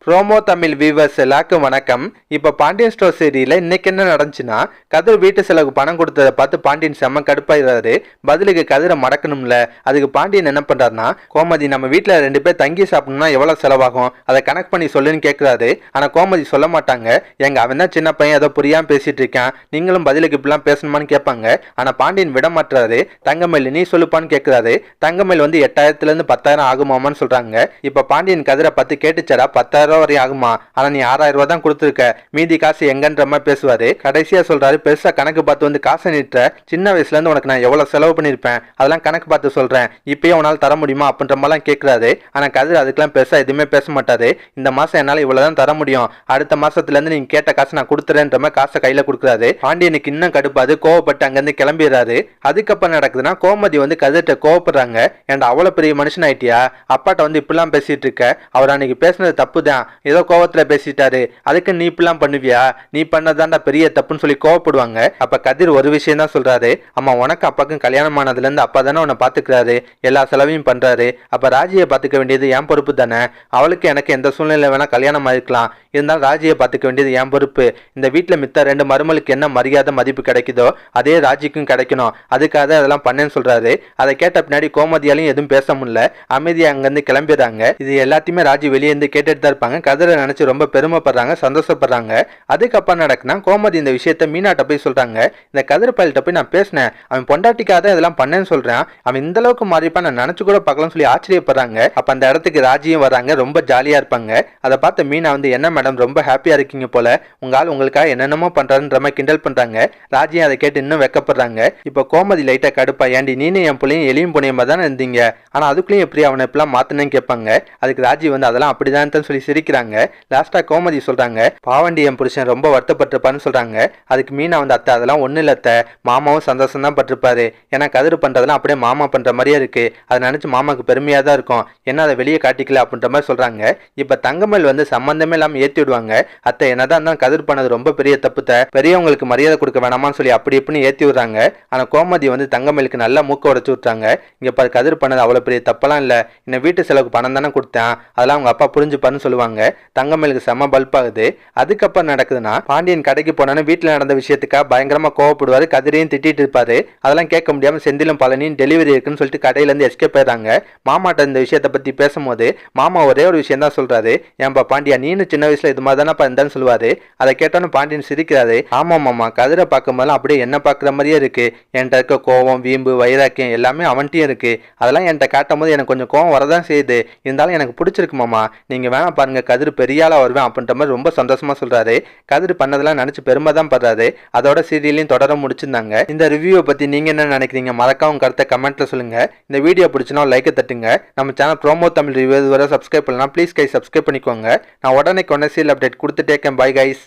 Promo Tamil viewers எல்லாருக்கும் வணக்கம். இப்போ பாண்டியன் ஸ்டோர் சீரியல்ல இன்னைக்கு என்ன நடந்துச்சுன்னா, கதிர் வீட்டு செலவுக்கு பணம் கொடுத்ததை பார்த்து பாண்டியன் செம்ம கடுப்பாயிடுறாரு. பதிலுக்கு கதிரை மடக்கணும்ல. அதுக்கு பாண்டியன் என்ன பண்றாருன்னா, கோமதி நம்ம வீட்டில் 2 பேர் தங்கி சாப்பிடணும்னா எவ்வளவு செலவாகும், அதை கணக்கு பண்ணி சொல்லுன்னு கேட்கிறாரு. ஆனா கோமதி சொல்ல மாட்டாங்க. எங்க அவன் தான் சின்ன பையன், ஏதோ புரியாம பேசிட்டு இருக்கான், நீங்களும் பதிலுக்கு இப்படிலாம் பேசணுமான்னு கேட்பாங்க. ஆனா பாண்டியன் விட மாட்டாரு. தங்கமயில் நீ சொல்லுப்பான்னு கேட்கிறாரு. தங்கமயில் வந்து 8000 இருந்து 10,000 ஆகுமாமான்னு சொல்றாங்க. இப்ப பாண்டியன் கதிரை பார்த்து கேட்டுச்சடா 10,000 வரை ஆகுமா, ஆனா நீ 6,000 ரூபாய் தான் கொடுத்துருக்க, மீதி காசு எங்கன்ற மாதிரி பேசுவாரு. கடைசியா சொல்றாரு, பெருசா கணக்கு பார்த்து வந்து காசை நீட்ட, சின்ன வயசுல இருந்து உனக்கு நான் எவ்வளவு செலவு பண்ணிருப்பேன் அதெல்லாம் கணக்கு பார்த்து சொல்றேன், இப்பயே உன்னால தர முடியுமா அப்படின்ற மாதிரிலாம் கேட்கிறாரு. ஆனா கதிர் அதுக்கெல்லாம் பெருசா எதுவுமே பேச மாட்டாரு. இந்த மாசம் என்னால இவ்வளவுதான் தர முடியும், அடுத்த மாசத்துல இருந்து நீங்க கேட்ட காசு நான் கொடுத்துறேன்ற மாதிரி காசை கையில கொடுக்குறாரு. பாண்டியனுக்கு இன்னும் கடுப்பாது, கோவப்பட்டு அங்கிருந்து கிளம்பிடுறாரு. அதுக்கப்புறம் நடக்குதுன்னா, கோமதி வந்து கதிர்கிட்ட கோவப்படுறாங்க. ஏன்டா அவ்வளவு பெரிய மனுஷன் ஆயிட்டியா, அப்பாட்ட வந்து இப்படிலாம் பேசிட்டு இருக்க, அவர் அன்னைக்கு பேசுனது தப்பு தான், ஏதோ கோவத்துல பேசிட்டாரு, அதுக்கு நீ இப்பெல்லாம் பண்ணுவியா, நீ பண்ணதாண்டா பெரிய தப்புன்னு சொல்லி கோவப்படுவாங்க. அப்ப கதிர் ஒரு விஷயம் தான் சொல்றாரு, அம்மா உனக்கு அப்பாக்கும் கல்யாணம் ஆனதுல இருந்து அப்பா தானே உன்னை பாத்துக்கிறாரு, எல்லா செலவையும் பண்றாரு, அப்ப ராஜியை பாத்துக்க வேண்டியது என் பொறுப்பு தானே, அவளுக்கு எனக்கு எந்த சூழ்நிலை வேணா கல்யாணம் ஆயிருக்கலாம், இருந்தாலும் ராஜியை பாத்துக்க வேண்டியது என் பொறுப்பு. இந்த வீட்டுல மித்த 2 மருமலுக்கு என்ன மரியாதை மதிப்பு கிடைக்குதோ அதே ராஜிக்கும் கிடைக்கணும், அதுக்காக அதெல்லாம் பண்ணேன்னு சொல்றாரு. அதை கேட்ட பின்னாடி கோமதியாலையும் எதுவும் பேச முடியல, அமைதியா அங்கிருந்து கிளம்பிடுறாங்க. இது எல்லாத்தையுமே ராஜி வெளியே இருந்து கேட்டுட்டு தான் இருப்பாங்க. கதிரை நினைச்சு ரொம்ப பெருமைப்படுறாங்க, சந்தோஷப்படுறாங்க. அதுக்கப்புறம் நடக்குன்னா, கோமதி இந்த விஷயத்த மீனாட்ட போய் சொல்றாங்க. இந்த கதிர் பயல்கிட்ட போய் நான் பேசினேன், அவன் பொண்டாட்டிக்காக இதெல்லாம் பண்ணேன்னு சொல்றான், அவன் இந்த அளவுக்கு மாறிப்பா நான் நினைச்சு கூட பார்க்கலாம்னு சொல்லி ஆச்சரியப்படுறாங்க. அப்ப அந்த இடத்துக்கு ராஜியும் வராங்க, ரொம்ப ஜாலியா இருப்பாங்க. அதை பார்த்து மீனா வந்து, என்ன மேடம் ரொம்ப ஹாப்பியா இருக்கீங்க போல, உங்க ஆள் உங்களுக்காக என்னென்னமோ பண்றாருன்ற மாதிரி கிண்டல் பண்றாங்க. ராஜியும் அதை கேட்டு இன்னும் வெக்கப்படுறாங்க. இப்போ கோமதி லைட்டா கடுப்பா, ஏண்டி நீனே என் பிள்ளையும் எலியும் புனியமா தானே இருந்தீங்க, ஆனா அதுக்குள்ளேயும் எப்படி அவனை இப்பெல்லாம் மாத்தினேன்னு கேட்பாங்க. அதுக்கு ராஜி வந்து அதெல்லாம் அப்படிதான் சொல்லி சிரிக்கிறாங்க. லாஸ்டா கோமதி சொல்றாங்க, பாவண்டி என் புருஷன் ரொம்ப வருத்தப்பட்டிருப்பான்னு சொல்றாங்க. அதுக்கு மீனா வந்து, அத்தை அதெல்லாம் ஒண்ணு இல்ல அத்தை, மாமாவும் சந்தோஷம் தான் பட்டிருப்பாரு, ஏன்னா கதிர் பண்றதெல்லாம் அப்படியே மாமா பண்ற மாதிரியே இருக்கு, அதை நினைச்சு மாமாக்கு பெருமையா தான் இருக்கும், என்ன அதை வெளியே காட்டிக்கல அப்படின்ற மாதிரி சொல்றாங்க. இப்ப தங்கமேல் வந்து சம்பந்தமே இல்லாம ஏத்தி விடுவாங்க. அத்தை என்னதான் தான் கதிர் பண்ணது ரொம்ப பெரிய தப்புத்த, பெரியவங்களுக்கு மரியாதை கொடுக்க வேணாமான்னு சொல்லி அப்படி இப்படின்னு ஏத்தி விடுறாங்க. ஆனா கோமதி வந்து தங்கமேலுக்கு நல்லா மூக்க உடைச்சு விட்டுறாங்க. இங்க பாரு, கதிர் பண்ணது அவ்வளவு பெரிய தப்பெல்லாம் இல்ல, இந்த வீட்டு செலவுக்கு பணம் தானே கொடுத்தேன், அதெல்லாம் அவங்க அப்பா புரிஞ்சுப்பான்னு சொல்லுவாங்க. தங்கமேலுக்கு செம்ம பல்ப் ஆகுது. அதுக்கப்புறம் நடக்குதுன்னா, பாண்டியன் கடைக்கு போனான்னு வீட்டுல நடந்த விஷயத்துக்காக பயங்கரமா கோவப்படுவாரு. கதிரையும் திட்டிட்டு இருப்பாரு. அதெல்லாம் கேட்க முடியாம செந்திலும் பழனியும் டெலிவரி இருக்குன்னு சொல்லிட்டு கடையில இருந்து எஸ்கேப் ஆயிடுறாங்க. மாமாட்ட இந்த விஷயத்த பத்தி பேசும்போது மாமா ஒரே ஒரு விஷயம் தான் சொல்றாரு, ஏன்பா பாண்டியா நீனு சின்ன வயசுல இது மாதிரி தானப்பா இருந்தான்னு சொல்லுவாரு. அதை கேட்டோன்னு பாண்டியன் சிரிக்கிறாரு. ஆமா மாமா, கதிரை பார்க்கும் போதெல்லாம் அப்படியே என்ன பாக்குற மாதிரியே இருக்கு, என்கிட்ட இருக்க கோவம் வீம்பு வைராக்கியம் எல்லாமே அவன்கிட்டயும் இருக்கு, அதெல்லாம் என்கிட்ட காட்டும் போது எனக்கு கொஞ்சம் கோவம் வரதான் செய்யுது, இருந்தாலும் எனக்கு பிடிச்சிருக்கு மாமா, நீங்க வேணா பாருங்க கதிர் பெரிய ஆளா வருவேன் அப்படின்ற மாதிரி ரொம்ப சந்தோஷமா சொல்றாரு. கதிர் பண்ணதெல்லாம் நினைச்சு பெருமை தான் படுறாரு. அதோட சீரியலையும் தொடர முடிச்சிருந்தாங்க. இந்த ரிவ்யூவை பத்தி நீங்க என்ன நினைக்கிறீங்க, மறக்காம கருத்தை கமெண்ட்ல சொல்லுங்க. இந்த வீடியோ பிடிச்சினா லைக் தட்டுங்க. நம்ம சேனல் ப்ரோமோ தமிழ் ரிவ்யூ வரை சப்ஸ்கிரைப் பண்ணலாம், ப்ளீஸ் கை சப்ஸ்கிரைப் பண்ணிக்கோங்க. நான் உடனே சீரியல் அப்டேட் கொடுத்துட்டே இருக்கேன். Bye guys.